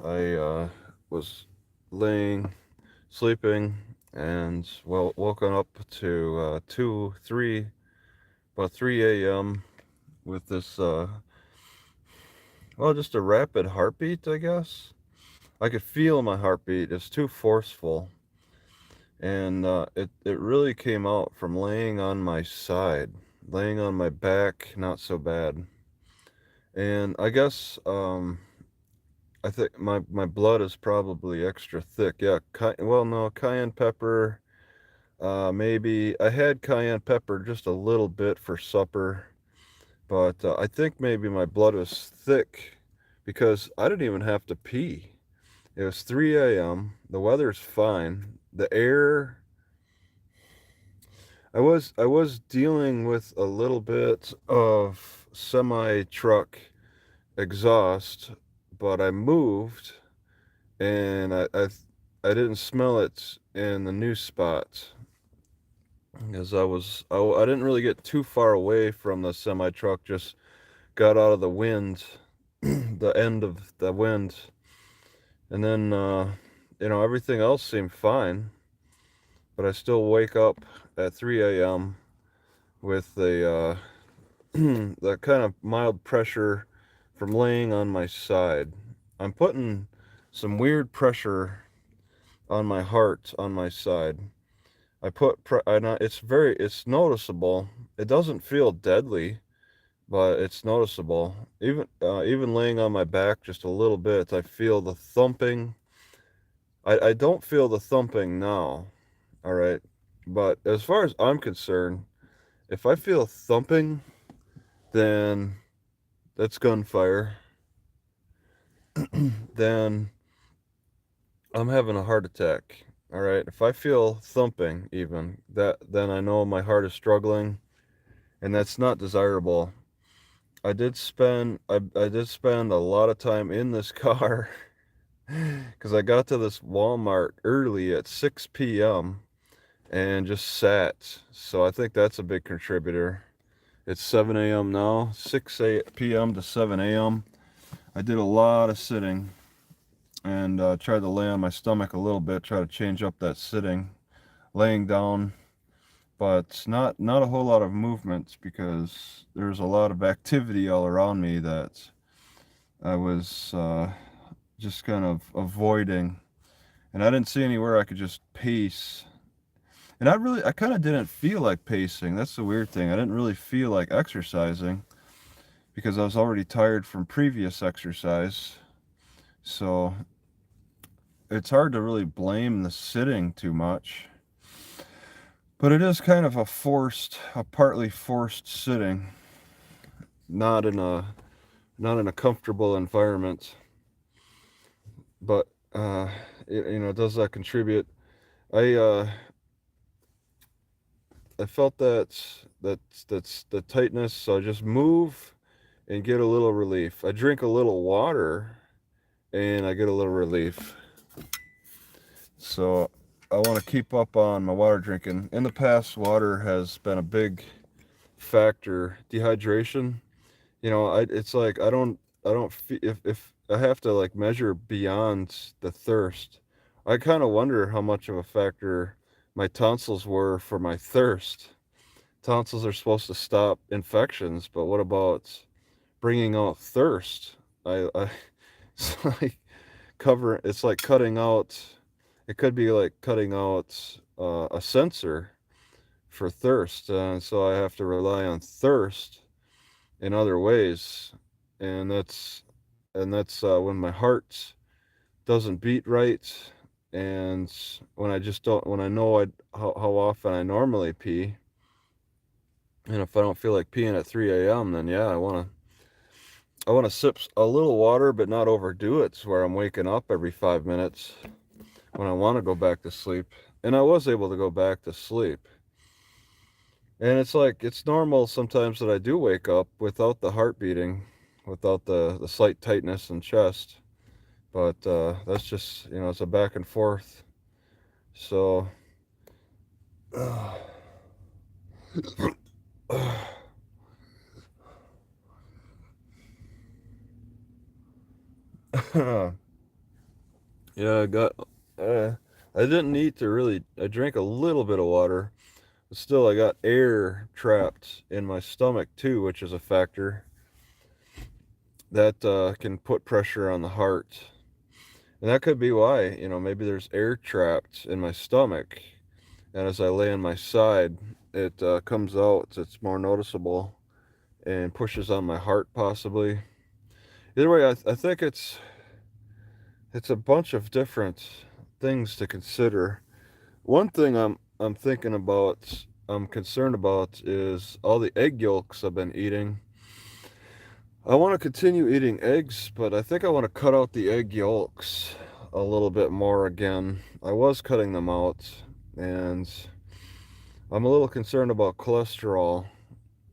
I was laying, sleeping, and woken up to 3 a.m. with this, just a rapid heartbeat, I guess. I could feel my heartbeat. It's too forceful, and it really came out from laying on my side, laying on my back, not so bad. And I guess I think my blood is probably extra thick. Yeah, no, cayenne pepper. Maybe I had cayenne pepper just a little bit for supper, but I think maybe my blood was thick because I didn't even have to pee. It was 3 a.m. The weather's fine. The air. I was dealing with a little bit of semi truck exhaust, but I moved and I didn't smell it in the new spot because I didn't really get too far away from the semi truck. Just got out of the wind, the end of the wind, and then everything else seemed fine. But I still wake up at 3 a.m. with the the kind of mild pressure from laying on my side. I'm putting some weird pressure on my heart on my side. It's noticeable. It doesn't feel deadly, but it's noticeable. Even laying on my back just a little bit, I feel the thumping. I don't feel the thumping now, all right? But as far as I'm concerned, if I feel thumping, then that's gunfire. Then I'm having a heart attack. All right. If I feel thumping, even that, then I know my heart is struggling, and that's not desirable. I did spend a lot of time in this car because I got to this Walmart early at 6 p.m. and just sat. So I think that's a big contributor. It's 7 a.m. now, 6 p.m. to 7 a.m. I did a lot of sitting and tried to lay on my stomach a little bit, try to change up that sitting, laying down, but not a whole lot of movement because there's a lot of activity all around me that I was just kind of avoiding, and I didn't see anywhere I could just pace. And I kind of didn't feel like pacing. That's the weird thing. I didn't really feel like exercising because I was already tired from previous exercise. So it's hard to really blame the sitting too much. But it is kind of a partly forced sitting, not in a not in a comfortable environment. But does that contribute? I uh, I felt that's the tightness. So I just move and get a little relief. I drink a little water and I get a little relief. So I want to keep up on my water drinking. In the past, water has been a big factor. Dehydration. It's like if I have to like measure beyond the thirst. I kind of wonder how much of a factor my tonsils were for my thirst. Tonsils are supposed to stop infections, but what about bringing out thirst? I it's like it's like cutting out. It could be like cutting out a sensor for thirst, so I have to rely on thirst in other ways, and that's when my heart doesn't beat right, and when I know how often I normally pee, and if I don't feel like peeing at 3 a.m., then yeah, I want to sip a little water, but not overdo it, to where I'm waking up every 5 minutes when I want to go back to sleep. And I was able to go back to sleep. And it's like it's normal sometimes that I do wake up without the heart beating, without the slight tightness in chest. But that's just it's a back and forth. So Yeah, I didn't need to really, I drank a little bit of water, but still I got air trapped in my stomach too, which is a factor that can put pressure on the heart. And that could be why, maybe there's air trapped in my stomach. And as I lay on my side, it comes out, it's more noticeable and pushes on my heart possibly. Either way, I think it's a bunch of different things to consider. One thing I'm thinking about, I'm concerned about is all the egg yolks I've been eating. I want to continue eating eggs, but I think I want to cut out the egg yolks a little bit more again. I was cutting them out, and I'm a little concerned about cholesterol.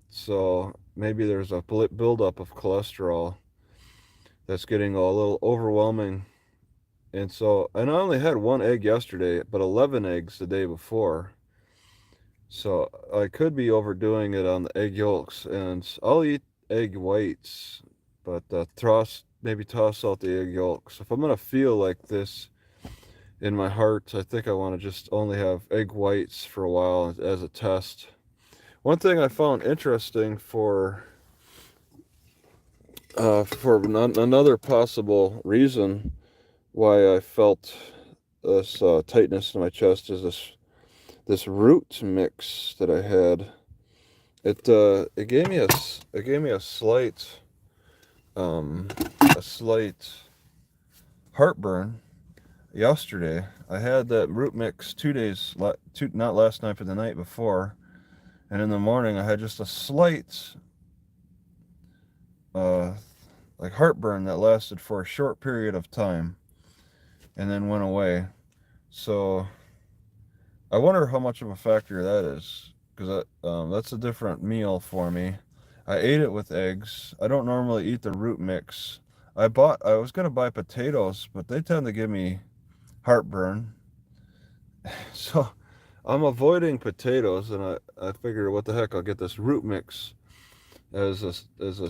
So maybe there's a buildup of cholesterol that's getting a little overwhelming. And I only had one egg yesterday, but 11 eggs the day before. So I could be overdoing it on the egg yolks, and I'll eat egg whites, but maybe toss out the egg yolks. If I'm gonna feel like this in my heart, I think I want to just only have egg whites for a while as a test. One thing I found interesting another possible reason why I felt this tightness in my chest is this root mix that I had. It gave me um a slight heartburn yesterday. I had that root mix 2 days, not last night, but the night before, and in the morning I had just a slight uh like heartburn that lasted for a short period of time and then went away. So I wonder how much of a factor that is, because that's a different meal for me. I ate it with eggs. I don't normally eat the root mix. I was gonna buy potatoes, but they tend to give me heartburn. So I'm avoiding potatoes, and I figured, what the heck, I'll get this root mix as a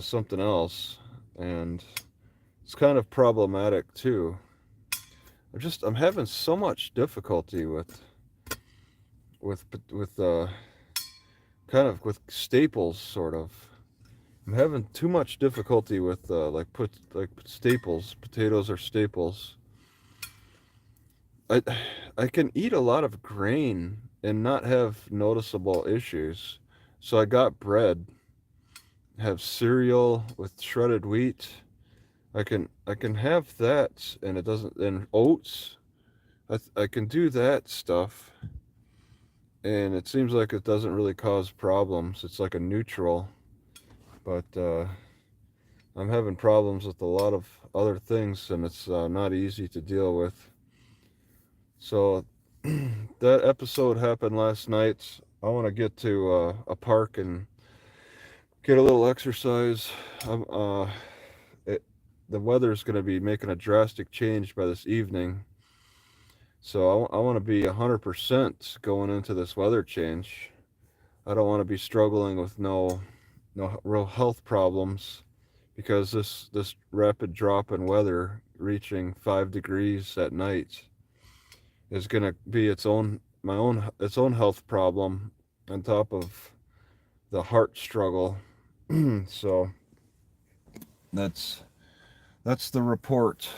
something else, and it's kind of problematic too. I'm having so much difficulty with with kind of with staples, sort of. I'm having too much difficulty with like staples. Potatoes are staples. I I can eat a lot of grain and not have noticeable issues. So I got bread, have cereal with shredded wheat. I can have that, and it doesn't, and oats. I can do that stuff, and it seems like it doesn't really cause problems. It's like a neutral, but I'm having problems with a lot of other things, and it's not easy to deal with. So that episode happened last night. I want to get to a park and get a little exercise. I'm, it, the weather's going to be making a drastic change by this evening, so I want to be 100% going into this weather change. I don't want to be struggling with no real health problems, because this rapid drop in weather reaching 5 degrees at night is going to be its own health problem on top of the heart struggle. So that's that's the report.